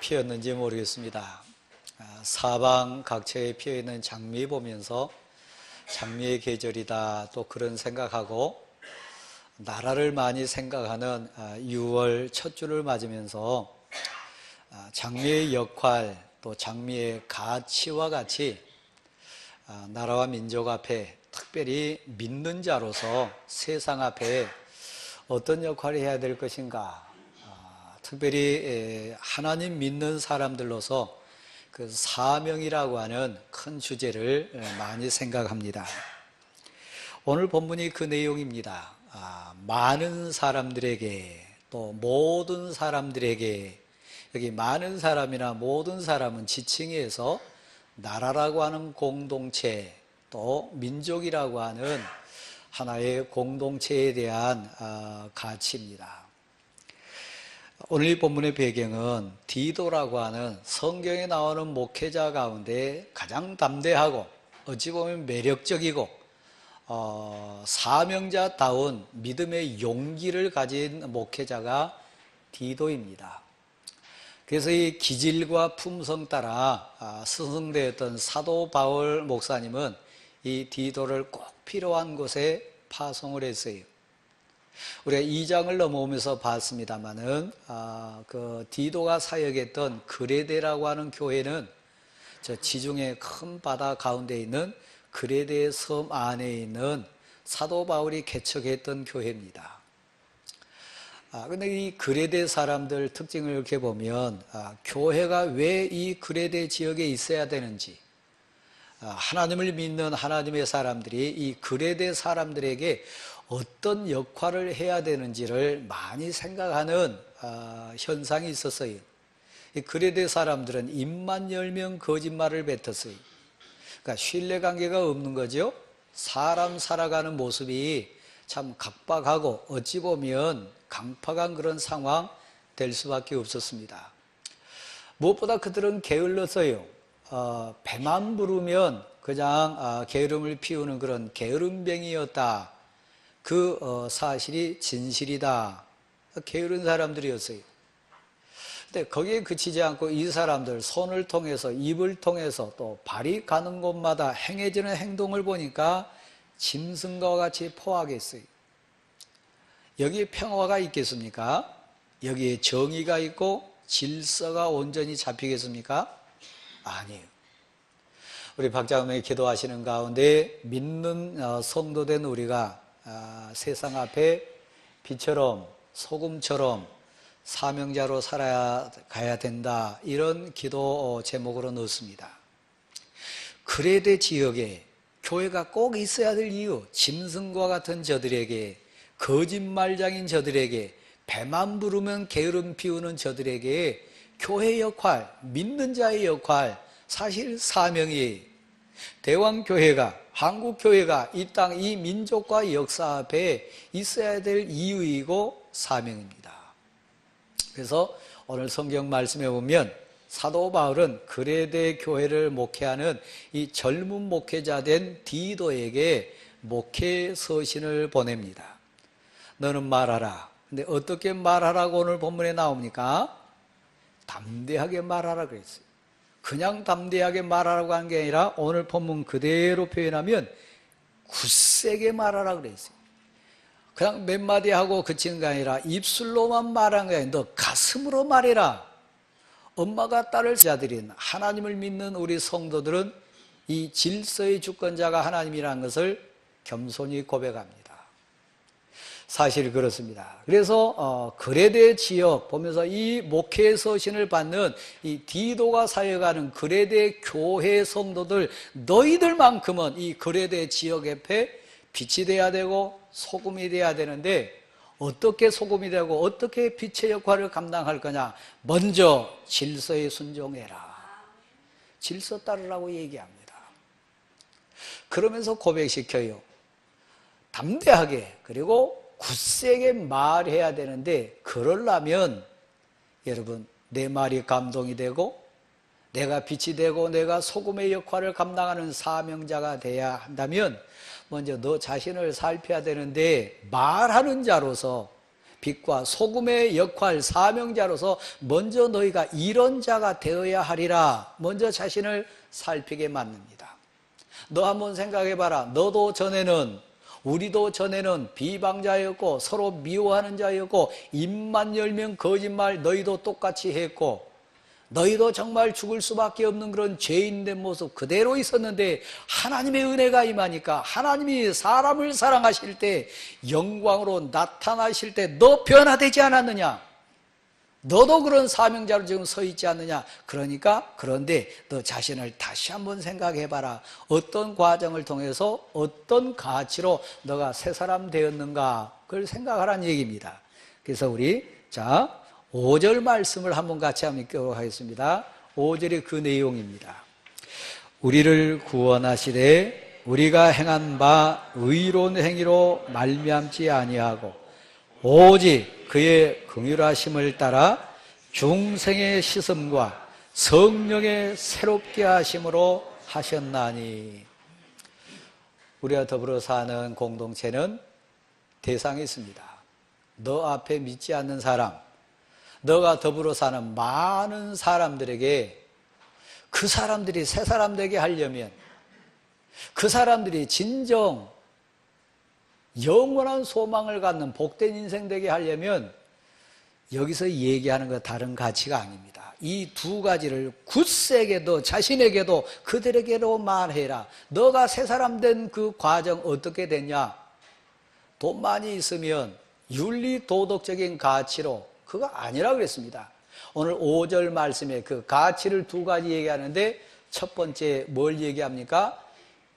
피었는지 모르겠습니다. 사방 각처에 피어있는 장미 보면서 장미의 계절이다 또 그런 생각하고, 나라를 많이 생각하는 6월 첫 주를 맞으면서 장미의 역할 또 장미의 가치와 같이 나라와 민족 앞에, 특별히 믿는 자로서 세상 앞에 어떤 역할을 해야 될 것인가, 특별히 하나님 믿는 사람들로서 그 사명이라고 하는 큰 주제를 많이 생각합니다. 오늘 본문이 그 내용입니다. 많은 사람들에게, 또 모든 사람들에게. 여기 많은 사람이나 모든 사람은 지칭해서 나라라고 하는 공동체, 또 민족이라고 하는 하나의 공동체에 대한 가치입니다. 오늘 이 본문의 배경은 디도라고 하는 성경에 나오는 목회자 가운데 가장 담대하고 어찌 보면 매력적이고 사명자다운 믿음의 용기를 가진 목회자가 디도입니다. 그래서 이 기질과 품성 따라 스승되었던 사도 바울 목사님은 이 디도를 꼭 필요한 곳에 파송을 했어요. 우리가 2장을 넘어오면서 봤습니다마는 그 디도가 사역했던 그레데라고 하는 교회는 저 지중해 큰 바다 가운데 있는 그레데 섬 안에 있는 사도 바울이 개척했던 교회입니다. 근데 이 그레데 사람들 특징을 이렇게 보면 교회가 왜 이 그레데 지역에 있어야 되는지, 하나님을 믿는 하나님의 사람들이 이 그레데 사람들에게 어떤 역할을 해야 되는지를 많이 생각하는 현상이 있었어요. 이 그레데 사람들은 입만 열면 거짓말을 뱉었어요. 그러니까 신뢰관계가 없는 거죠. 사람 살아가는 모습이 참 각박하고 어찌 보면 강팍한 그런 상황 될 수밖에 없었습니다. 무엇보다 그들은 게을렀어요. 배만 부르면 그냥 게으름을 피우는 그런 게으름뱅이였다. 그 사실이 진실이다. 게으른 사람들이었어요. 근데 거기에 그치지 않고 이 사람들 손을 통해서, 입을 통해서 또 발이 가는 곳마다 행해지는 행동을 보니까 짐승과 같이 포악했어요. 여기에 평화가 있겠습니까? 여기에 정의가 있고 질서가 온전히 잡히겠습니까? 아니에요. 우리 박장로님이 기도하시는 가운데 믿는 성도된 우리가 세상 앞에 빛처럼 소금처럼 사명자로 살아가야 된다, 이런 기도 제목으로 넣었습니다. 그레데 지역에 교회가 꼭 있어야 될 이유, 짐승과 같은 저들에게, 거짓말장인 저들에게, 배만 부르면 게으름 피우는 저들에게 교회의 역할, 믿는 자의 역할, 사실 사명이에요. 대왕교회가, 한국교회가 이 땅, 이 민족과 역사 앞에 있어야 될 이유이고 사명입니다. 그래서 오늘 성경 말씀에 보면 사도 바울은 그레데 교회를 목회하는 이 젊은 목회자 된 디도에게 목회 서신을 보냅니다. 너는 말하라. 근데 어떻게 말하라고 오늘 본문에 나옵니까? 담대하게 말하라 그랬어요. 그냥 담대하게 말하라고 한 게 아니라 오늘 본문 그대로 표현하면 굳세게 말하라 그랬어요. 그냥 몇 마디 하고 그치는 게 아니라 입술로만 말한 게 아니라 너 가슴으로 말해라. 엄마가 딸을 자들인 하나님을 믿는 우리 성도들은 이 질서의 주권자가 하나님이라는 것을 겸손히 고백합니다. 사실 그렇습니다. 그래서 그레데 지역 보면서 이 목회 서신을 받는 이 디도가 사역하는 그레데 교회 성도들, 너희들만큼은 이 그레데 지역 옆에 빛이 돼야 되고 소금이 돼야 되는데, 어떻게 소금이 되고 어떻게 빛의 역할을 감당할 거냐? 먼저 질서에 순종해라. 질서 따르라고 얘기합니다. 그러면서 고백시켜요. 담대하게, 그리고 굳세게 말해야 되는데, 그러려면 여러분 내 말이 감동이 되고 내가 빛이 되고 내가 소금의 역할을 감당하는 사명자가 돼야 한다면 먼저 너 자신을 살펴야 되는데, 말하는 자로서 빛과 소금의 역할, 사명자로서 먼저 너희가 이런 자가 되어야 하리라. 먼저 자신을 살피게 만듭니다. 너 한번 생각해봐라. 너도 전에는, 우리도 전에는 비방자였고 서로 미워하는 자였고 입만 열면 거짓말 너희도 똑같이 했고 너희도 정말 죽을 수밖에 없는 그런 죄인된 모습 그대로 있었는데 하나님의 은혜가 임하니까 하나님이 사람을 사랑하실 때 영광으로 나타나실 때 너 변화되지 않았느냐? 너도 그런 사명자로 지금 서 있지 않느냐? 그런데 너 자신을 다시 한번 생각해봐라. 어떤 과정을 통해서 어떤 가치로 너가 새 사람 되었는가? 그걸 생각하라는 얘기입니다. 그래서 우리 5절 말씀을 한번 같이 한번 읽도록 하겠습니다. 5절의 그 내용입니다. 우리를 구원하시되 우리가 행한 바 의로운 행위로 말미암지 아니하고 오직 그의 긍휼하심을 따라 중생의 씻음과 성령의 새롭게 하심으로 하셨나니. 우리가 더불어 사는 공동체는 대상이 있습니다. 너 앞에 믿지 않는 사람, 너가 더불어 사는 많은 사람들에게 그 사람들이 새 사람 되게 하려면, 그 사람들이 진정 영원한 소망을 갖는 복된 인생 되게 하려면 여기서 얘기하는 거 다른 가치가 아닙니다. 이 두 가지를 굳세게도 자신에게도 그들에게도 말해라. 너가 새 사람 된 그 과정 어떻게 됐냐? 돈 많이 있으면 윤리 도덕적인 가치로 그거 아니라고 그랬습니다. 오늘 5절 말씀에 그 가치를 두 가지 얘기하는데 첫 번째 뭘 얘기합니까?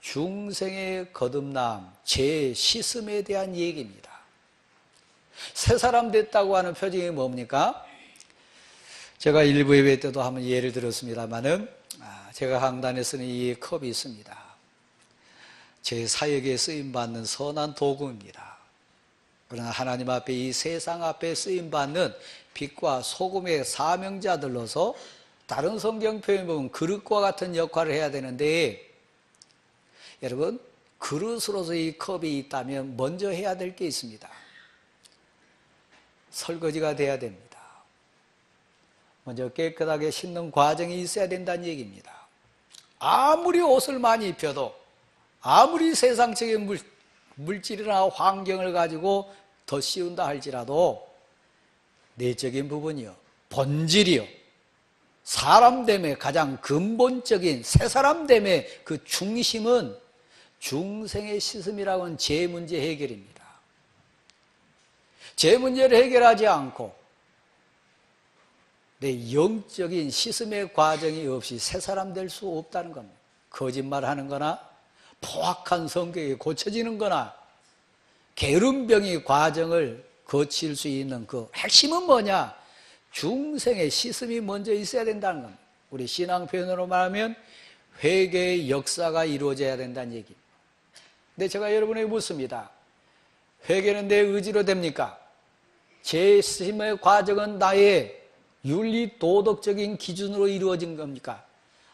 중생의 거듭남, 재씻음에 대한 얘기입니다. 새 사람 됐다고 하는 표정이 뭡니까? 제가 일부 예배 때도 한번 예를 들었습니다마는 제가 강단에 쓰는 이 컵이 있습니다. 제 사역에 쓰임받는 선한 도구입니다. 그러나 하나님 앞에 이 세상 앞에 쓰임받는 빛과 소금의 사명자들로서 다른 성경 표현을 보면 그릇과 같은 역할을 해야 되는데 여러분 그릇으로서 이 컵이 있다면 먼저 해야 될 게 있습니다. 설거지가 돼야 됩니다. 먼저 깨끗하게 씻는 과정이 있어야 된다는 얘기입니다. 아무리 옷을 많이 입혀도 아무리 세상적인 물질이나 환경을 가지고 더 씌운다 할지라도 내적인 부분이요, 본질이요, 사람됨의 가장 근본적인 새사람됨의 그 중심은 중생의 씻음이라고 하는 제 문제 해결입니다. 제 문제를 해결하지 않고 내 영적인 씻음의 과정이 없이 새사람 될 수 없다는 겁니다. 거짓말하는 거나 포악한 성격이 고쳐지는 거나 게으름병의 과정을 거칠 수 있는 그 핵심은 뭐냐? 중생의 씻음이 먼저 있어야 된다는 겁니다. 우리 신앙 표현으로 말하면 회개의 역사가 이루어져야 된다는 얘기입니다. 근데 제가 여러분에게 묻습니다. 회개는 내 의지로 됩니까? 제 씻음의 과정은 나의 윤리 도덕적인 기준으로 이루어진 겁니까?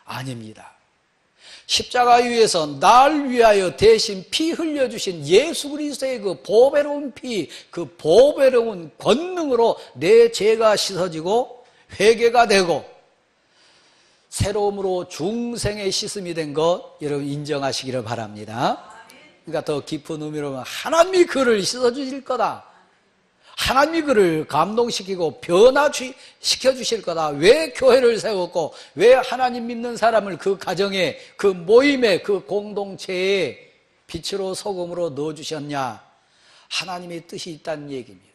아닙니다. 십자가 위에서 날 위하여 대신 피 흘려주신 예수 그리스도의 그 보배로운 피, 그 보배로운 권능으로 내 죄가 씻어지고 회개가 되고 새로움으로 중생의 씻음이 된 것 여러분 인정하시기를 바랍니다. 그러니까 더 깊은 의미로 보면 하나님이 그를 씻어주실 거다. 하나님이 그를 감동시키고 변화시켜주실 거다. 왜 교회를 세웠고 왜 하나님 믿는 사람을 그 가정에 그 모임에 그 공동체에 빛으로 소금으로 넣어주셨냐? 하나님의 뜻이 있다는 얘기입니다.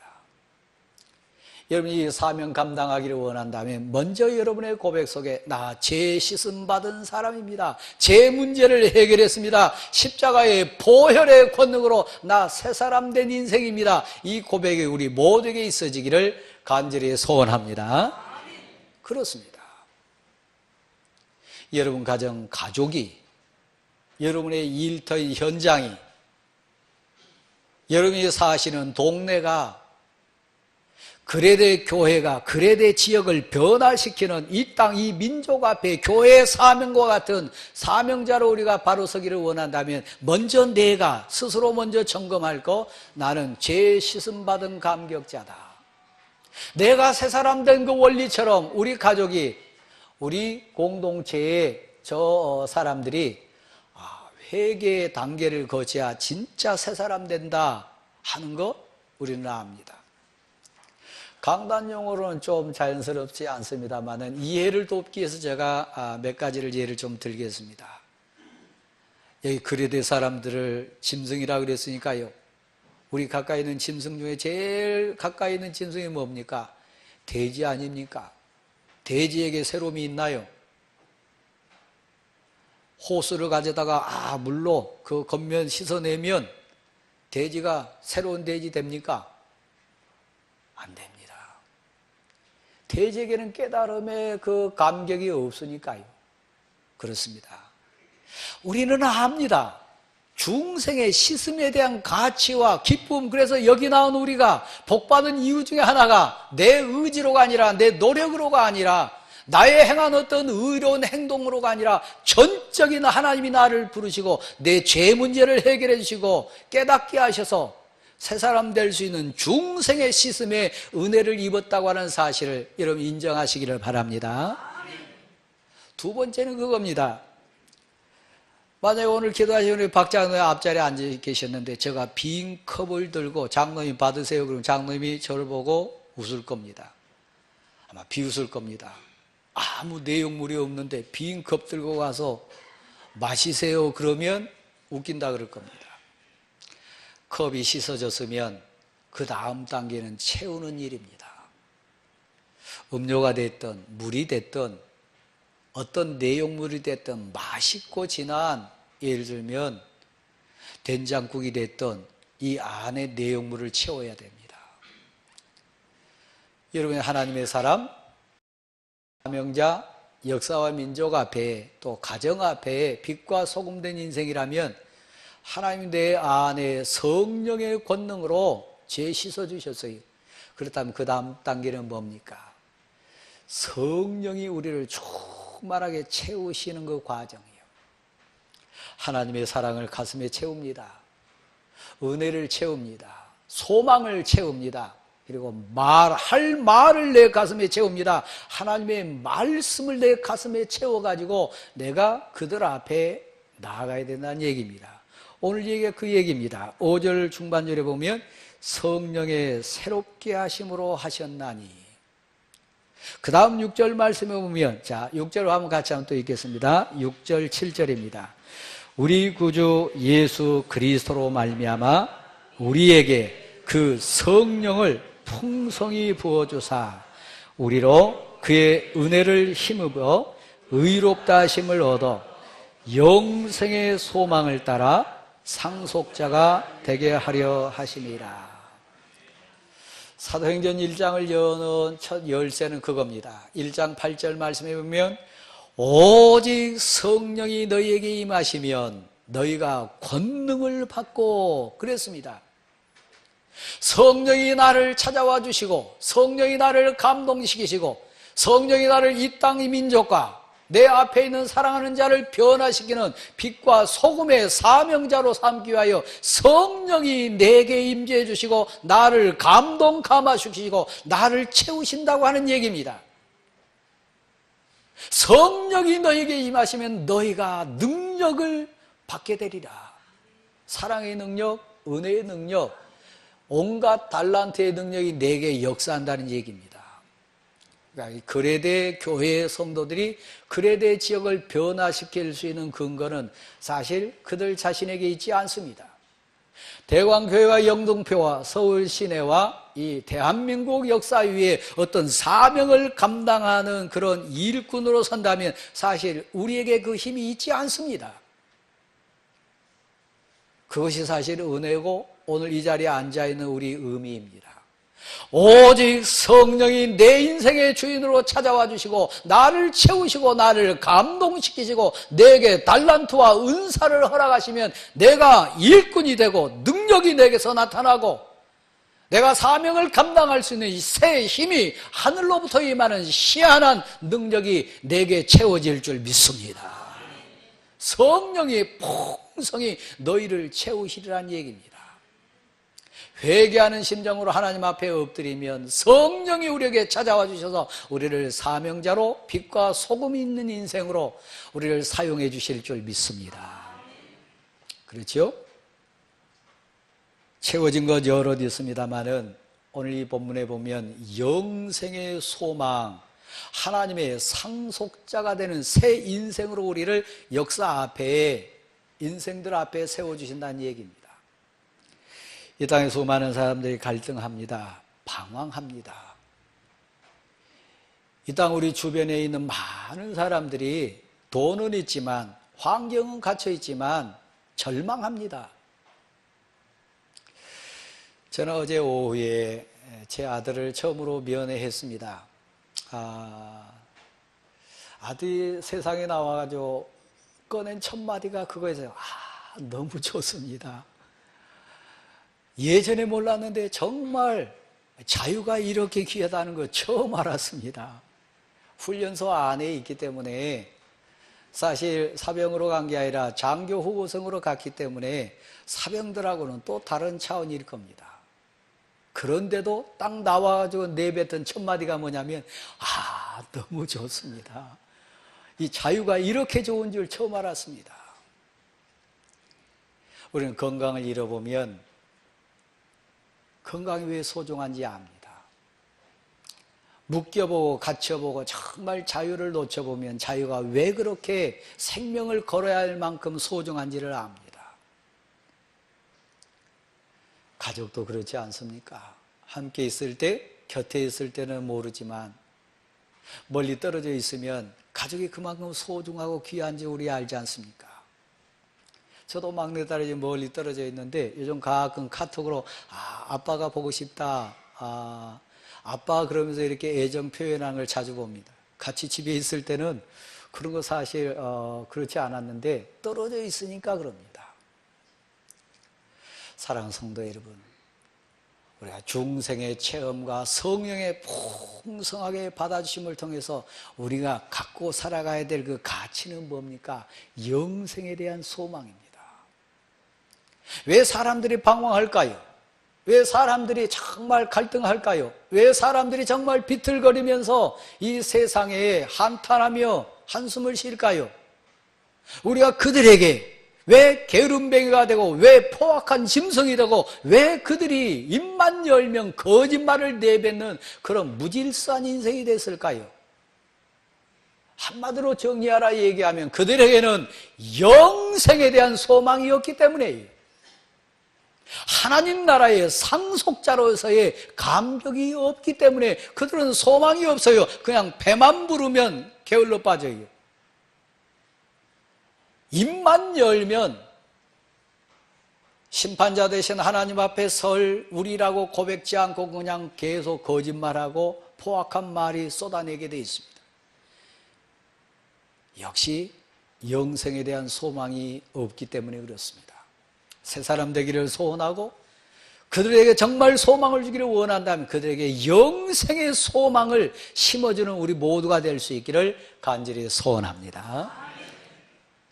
여러분이 이 사명 감당하기를 원한다면 먼저 여러분의 고백 속에 나 죄 씻음 받은 사람입니다. 제 문제를 해결했습니다. 십자가의 보혈의 권능으로 나 새 사람 된 인생입니다. 이 고백이 우리 모두에게 있어지기를 간절히 소원합니다. 그렇습니다. 여러분 가정, 가족이, 여러분의 일터의 현장이, 여러분이 사시는 동네가 그레데 교회가 그레데 지역을 변화시키는 이 땅, 이 민족 앞에 교회의 사명과 같은 사명자로 우리가 바로 서기를 원한다면 먼저 내가 스스로 먼저 점검할 거 나는 죄 씻음 받은 감격자다. 내가 새 사람 된 그 원리처럼 우리 가족이, 우리 공동체의 저 사람들이 회개의 단계를 거쳐야 진짜 새 사람 된다 하는 거 우리는 압니다. 강단용어로는 좀 자연스럽지 않습니다만 이해를 돕기 위해서 제가 몇 가지를 예를 좀 들겠습니다. 여기 그레데 사람들을 짐승이라 그랬으니까요. 우리 가까이 있는 짐승 중에 제일 가까이 있는 짐승이 뭡니까? 돼지 아닙니까? 돼지에게 새로움이 있나요? 호수를 가져다가 물로 그 겉면 씻어내면 돼지가 새로운 돼지 됩니까? 안 됩니다. 돼지에게는 깨달음의 그 감격이 없으니까요. 그렇습니다. 우리는 압니다. 중생의 씻음에 대한 가치와 기쁨, 그래서 여기 나온 우리가 복받은 이유 중에 하나가 내 의지로가 아니라 내 노력으로가 아니라 나의 행한 어떤 의로운 행동으로가 아니라 전적인 하나님이 나를 부르시고 내 죄 문제를 해결해 주시고 깨닫게 하셔서 새 사람 될 수 있는 중생의 씻음의 은혜를 입었다고 하는 사실을 여러분 인정하시기를 바랍니다. 두 번째는 그겁니다. 만약에 오늘 기도하시는 우리 박 장로님 앞자리에 앉아 계셨는데 제가 빈 컵을 들고 장로님 받으세요 그러면 장로님이 저를 보고 웃을 겁니다. 아마 비웃을 겁니다. 아무 내용물이 없는데 빈 컵 들고 가서 마시세요 그러면 웃긴다 그럴 겁니다. 컵이 씻어졌으면 그 다음 단계는 채우는 일입니다. 음료가 됐든 물이 됐든 어떤 내용물이 됐든 맛있고 진한, 예를 들면 된장국이 됐든 이 안에 내용물을 채워야 됩니다. 여러분, 하나님의 사람, 사명자, 역사와 민족 앞에 또 가정 앞에 빛과 소금 된 인생이라면 하나님 내 안에 성령의 권능으로 죄 씻어주셨어요. 그렇다면 그 다음 단계는 뭡니까? 성령이 우리를 충만하게 채우시는 그 과정이에요. 하나님의 사랑을 가슴에 채웁니다. 은혜를 채웁니다. 소망을 채웁니다. 그리고 할 말을 내 가슴에 채웁니다. 하나님의 말씀을 내 가슴에 채워가지고 내가 그들 앞에 나아가야 된다는 얘기입니다. 오늘 얘기가 그 얘기입니다. 5절 중반절에 보면 성령의 새롭게 하심으로 하셨나니, 그 다음 6절 말씀에 보면, 자, 6절 한번 같이 한번 또 읽겠습니다. 6절 7절입니다. 우리 구주 예수 그리스도로 말미암아 우리에게 그 성령을 풍성히 부어주사 우리로 그의 은혜를 힘입어 의롭다 하심을 얻어 영생의 소망을 따라 상속자가 되게 하려 하심이라. 사도행전 1장을 여는 첫 열쇠는 그겁니다. 1장 8절 말씀에 보면 오직 성령이 너희에게 임하시면 너희가 권능을 받고 그랬습니다. 성령이 나를 찾아와 주시고 성령이 나를 감동시키시고 성령이 나를 이 땅 이 민족과 내 앞에 있는 사랑하는 자를 변화시키는 빛과 소금의 사명자로 삼기 위하여 성령이 내게 임재해 주시고 나를 감동 감화시키시고 나를 채우신다고 하는 얘기입니다. 성령이 너에게 임하시면 너희가 능력을 받게 되리라. 사랑의 능력, 은혜의 능력, 온갖 달란트의 능력이 내게 역사한다는 얘기입니다. 그러니까 그레데 교회의 성도들이 그레데 지역을 변화시킬 수 있는 근거는 사실 그들 자신에게 있지 않습니다. 대광교회와 영등포와 서울 시내와 이 대한민국 역사 위에 어떤 사명을 감당하는 그런 일꾼으로 선다면 사실 우리에게 그 힘이 있지 않습니다. 그것이 사실 은혜고 오늘 이 자리에 앉아있는 우리 의미입니다. 오직 성령이 내 인생의 주인으로 찾아와 주시고 나를 채우시고 나를 감동시키시고 내게 달란트와 은사를 허락하시면 내가 일꾼이 되고 능력이 내게서 나타나고 내가 사명을 감당할 수 있는 이 새 힘이 하늘로부터 임하는 희한한 능력이 내게 채워질 줄 믿습니다. 성령이 풍성히 너희를 채우시리라는 얘기입니다. 회개하는 심정으로 하나님 앞에 엎드리면 성령이 우리에게 찾아와 주셔서 우리를 사명자로 빛과 소금이 있는 인생으로 우리를 사용해 주실 줄 믿습니다. 그렇죠? 채워진 것 여럿 있습니다만은 오늘 이 본문에 보면 영생의 소망, 하나님의 상속자가 되는 새 인생으로 우리를 역사 앞에, 인생들 앞에 세워주신다는 얘기입니다. 이 땅에 수많은 사람들이 갈등합니다. 방황합니다. 이 땅 우리 주변에 있는 많은 사람들이 돈은 있지만, 환경은 갇혀 있지만 절망합니다. 저는 어제 오후에 제 아들을 처음으로 면회했습니다. 아들이 세상에 나와가지고 꺼낸 첫 마디가 그거였어요. 너무 좋습니다. 예전에 몰랐는데 정말 자유가 이렇게 귀하다는 거 처음 알았습니다. 훈련소 안에 있기 때문에 사실 사병으로 간 게 아니라 장교 후보생으로 갔기 때문에 사병들하고는 또 다른 차원일 겁니다. 그런데도 딱 나와가지고 내뱉은 첫 마디가 뭐냐면 너무 좋습니다. 이 자유가 이렇게 좋은 줄 처음 알았습니다. 우리는 건강을 잃어보면 건강이 왜 소중한지 압니다. 묶여보고 갇혀보고 정말 자유를 놓쳐보면 자유가 왜 그렇게 생명을 걸어야 할 만큼 소중한지를 압니다. 가족도 그렇지 않습니까? 함께 있을 때, 곁에 있을 때는 모르지만 멀리 떨어져 있으면 가족이 그만큼 소중하고 귀한지 우리 알지 않습니까? 저도 막내딸이 멀리 떨어져 있는데 요즘 가끔 카톡으로 아빠가 보고 싶다, 아빠 그러면서 이렇게 애정 표현하는 걸 자주 봅니다. 같이 집에 있을 때는 그런 거 사실 그렇지 않았는데 떨어져 있으니까 그럽니다. 사랑하는 성도 여러분, 우리가 중생의 체험과 성령의 풍성하게 받아주심을 통해서 우리가 갖고 살아가야 될 그 가치는 뭡니까? 영생에 대한 소망입니다. 왜 사람들이 방황할까요? 왜 사람들이 정말 갈등할까요? 왜 사람들이 정말 비틀거리면서 이 세상에 한탄하며 한숨을 쉴까요? 우리가 그들에게 왜 게으름뱅이가 되고 왜 포악한 짐승이 되고 왜 그들이 입만 열면 거짓말을 내뱉는 그런 무질서한 인생이 됐을까요? 한마디로 정리하라 얘기하면 그들에게는 영생에 대한 소망이 없기 때문이에요. 하나님 나라의 상속자로서의 감격이 없기 때문에 그들은 소망이 없어요. 그냥 배만 부르면 게을러 빠져요. 입만 열면 심판자 되신 하나님 앞에 설 우리라고 고백지 않고 그냥 계속 거짓말하고 포악한 말이 쏟아내게 되어 있습니다. 역시 영생에 대한 소망이 없기 때문에 그렇습니다. 새 사람 되기를 소원하고 그들에게 정말 소망을 주기를 원한다면 그들에게 영생의 소망을 심어주는 우리 모두가 될 수 있기를 간절히 소원합니다.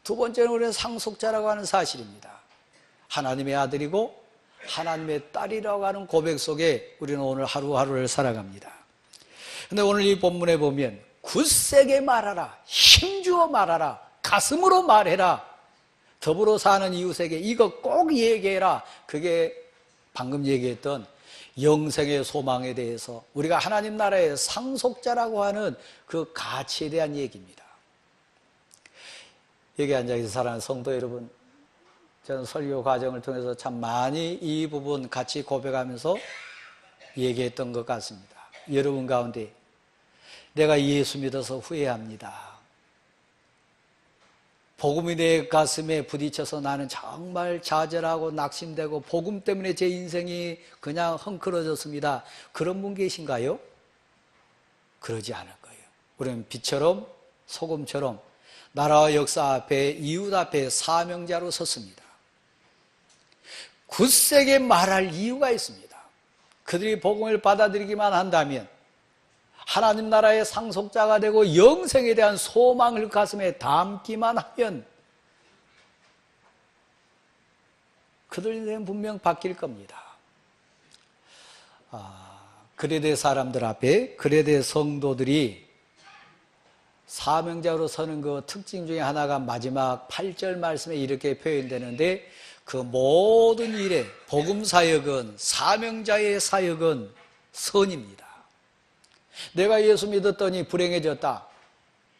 두 번째는 우리는 상속자라고 하는 사실입니다. 하나님의 아들이고 하나님의 딸이라고 하는 고백 속에 우리는 오늘 하루하루를 살아갑니다. 그런데 오늘 이 본문에 보면 굳세게 말하라, 힘주어 말하라, 가슴으로 말해라, 더불어 사는 이웃에게 이거 꼭 얘기해라. 그게 방금 얘기했던 영생의 소망에 대해서 우리가 하나님 나라의 상속자라고 하는 그 가치에 대한 얘기입니다. 여기 앉아계신 사랑하는 성도 여러분, 저는 설교 과정을 통해서 참 많이 이 부분 같이 고백하면서 얘기했던 것 같습니다. 여러분 가운데 내가 예수 믿어서 후회합니다. 복음이 내 가슴에 부딪혀서 나는 정말 좌절하고 낙심되고 복음 때문에 제 인생이 그냥 헝클어졌습니다. 그런 분 계신가요? 그러지 않을 거예요. 우리는 빛처럼 소금처럼 나라와 역사 앞에 이웃 앞에 사명자로 섰습니다. 굳세게 말할 이유가 있습니다. 그들이 복음을 받아들이기만 한다면 하나님 나라의 상속자가 되고 영생에 대한 소망을 가슴에 담기만 하면 그들 인생 분명 바뀔 겁니다. 그레데 사람들 앞에 그레데 성도들이 사명자로 서는 그 특징 중에 하나가 마지막 8절 말씀에 이렇게 표현되는데, 그 모든 일에 복음 사역은, 사명자의 사역은 선입니다. 내가 예수 믿었더니 불행해졌다.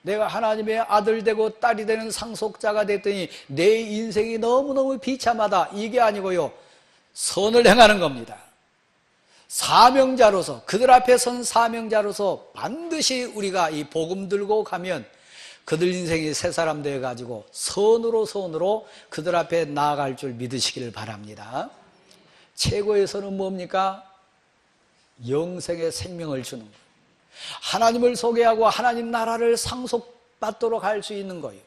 내가 하나님의 아들 되고 딸이 되는 상속자가 됐더니 내 인생이 너무너무 비참하다. 이게 아니고요, 선을 행하는 겁니다. 사명자로서, 그들 앞에 선 사명자로서 반드시 우리가 이 복음 들고 가면 그들 인생이 새 사람 되어가지고 선으로 그들 앞에 나아갈 줄 믿으시기를 바랍니다. 최고의 선은 뭡니까? 영생의 생명을 주는 거예요. 하나님을 소개하고 하나님 나라를 상속받도록 할 수 있는 거예요.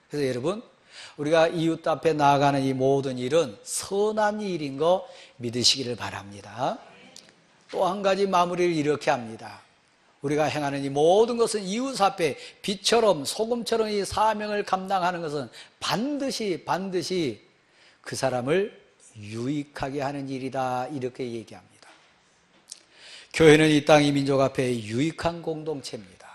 그래서 여러분, 우리가 이웃 앞에 나아가는 이 모든 일은 선한 일인 거 믿으시기를 바랍니다. 또 한 가지 마무리를 이렇게 합니다. 우리가 행하는 이 모든 것은 이웃 앞에 빛처럼 소금처럼 이 사명을 감당하는 것은 반드시 그 사람을 유익하게 하는 일이다, 이렇게 얘기합니다. 교회는 이 땅 이 민족 앞에 유익한 공동체입니다.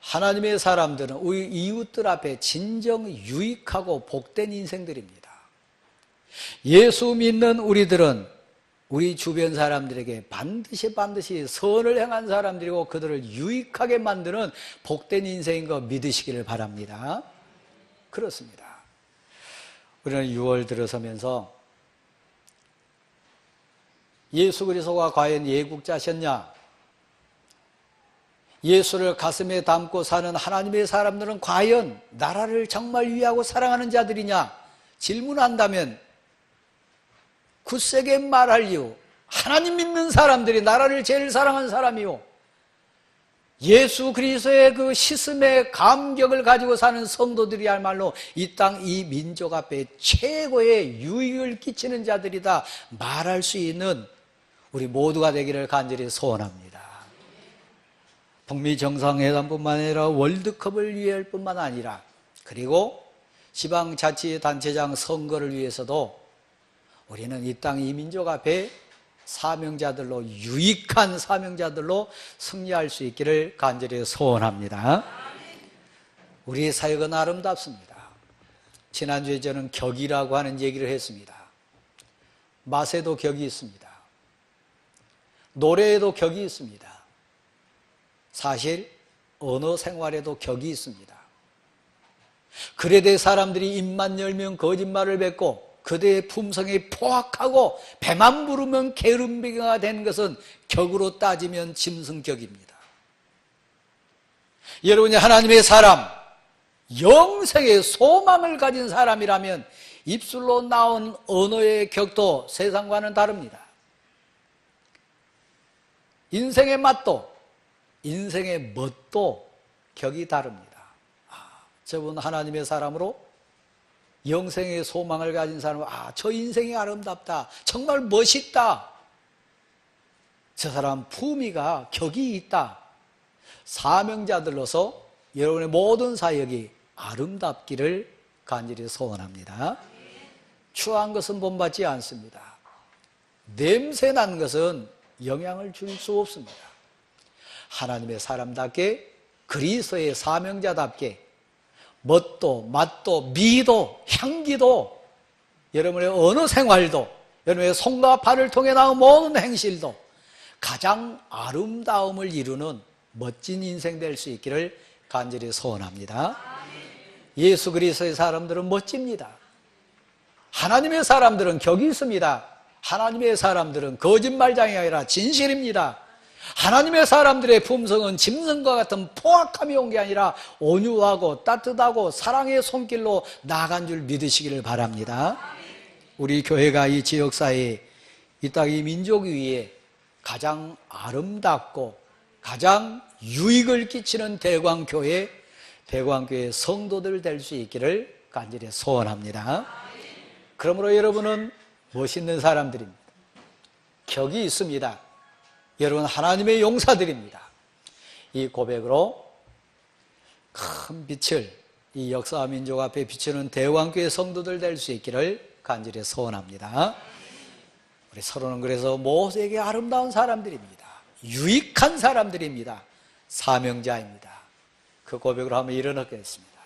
하나님의 사람들은 우리 이웃들 앞에 진정 유익하고 복된 인생들입니다. 예수 믿는 우리들은 우리 주변 사람들에게 반드시 선을 행한 사람들이고 그들을 유익하게 만드는 복된 인생인 거 믿으시기를 바랍니다. 그렇습니다. 우리는 6월 들어서면서 예수 그리스도가 과연 예국자셨냐? 예수를 가슴에 담고 사는 하나님의 사람들은 과연 나라를 정말 위하고 사랑하는 자들이냐? 질문한다면 굳세게 말할 이유, 하나님 믿는 사람들이 나라를 제일 사랑하는 사람이요, 예수 그리스도의 그 시슴의 감격을 가지고 사는 성도들이야말로 이 땅 이 민족 앞에 최고의 유익을 끼치는 자들이다 말할 수 있는 우리 모두가 되기를 간절히 소원합니다. 북미 정상회담뿐만 아니라 월드컵을 위할 뿐만 아니라, 그리고 지방자치단체장 선거를 위해서도 우리는 이 땅 이 민족 앞에 사명자들로, 유익한 사명자들로 승리할 수 있기를 간절히 소원합니다. 우리의 사역은 아름답습니다. 지난주에 저는 격이라고 하는 얘기를 했습니다. 맛에도 격이 있습니다. 노래에도 격이 있습니다. 사실 언어 생활에도 격이 있습니다. 그레데 사람들이 입만 열면 거짓말을 뱉고 그들의 품성이 포악하고 배만 부르면 게으름뱅이가 된 것은 격으로 따지면 짐승격입니다. 여러분이 하나님의 사람, 영생의 소망을 가진 사람이라면 입술로 나온 언어의 격도 세상과는 다릅니다. 인생의 맛도, 인생의 멋도 격이 다릅니다. 저분 하나님의 사람으로 영생의 소망을 가진 사람은 저 인생이 아름답다, 정말 멋있다, 저 사람 품위가 격이 있다. 사명자들로서 여러분의 모든 사역이 아름답기를 간절히 소원합니다. 추한 것은 본받지 않습니다. 냄새 난 것은 영향을 줄 수 없습니다. 하나님의 사람답게, 그리스도의 사명자답게 멋도, 맛도, 미도, 향기도, 여러분의 언어 생활도, 여러분의 손과 발을 통해 나온 모든 행실도 가장 아름다움을 이루는 멋진 인생 될 수 있기를 간절히 소원합니다. 예수 그리스도의 사람들은 멋집니다. 하나님의 사람들은 격이 있습니다. 하나님의 사람들은 거짓말장이 아니라 진실입니다. 하나님의 사람들의 품성은 짐승과 같은 포악함이 온 게 아니라 온유하고 따뜻하고 사랑의 손길로 나아간 줄 믿으시기를 바랍니다. 우리 교회가 이 지역사회, 이 땅 이 민족 위에 가장 아름답고 가장 유익을 끼치는 대광교회 성도들 될 수 있기를 간절히 소원합니다. 그러므로 여러분은 멋있는 사람들입니다. 격이 있습니다. 여러분 하나님의 용사들입니다. 이 고백으로 큰 빛을 이 역사와 민족 앞에 비추는 대왕교회 성도들 될 수 있기를 간절히 소원합니다. 우리 서로는 그래서 모세에게 아름다운 사람들입니다. 유익한 사람들입니다. 사명자입니다. 그 고백으로 한번 일어나겠습니다.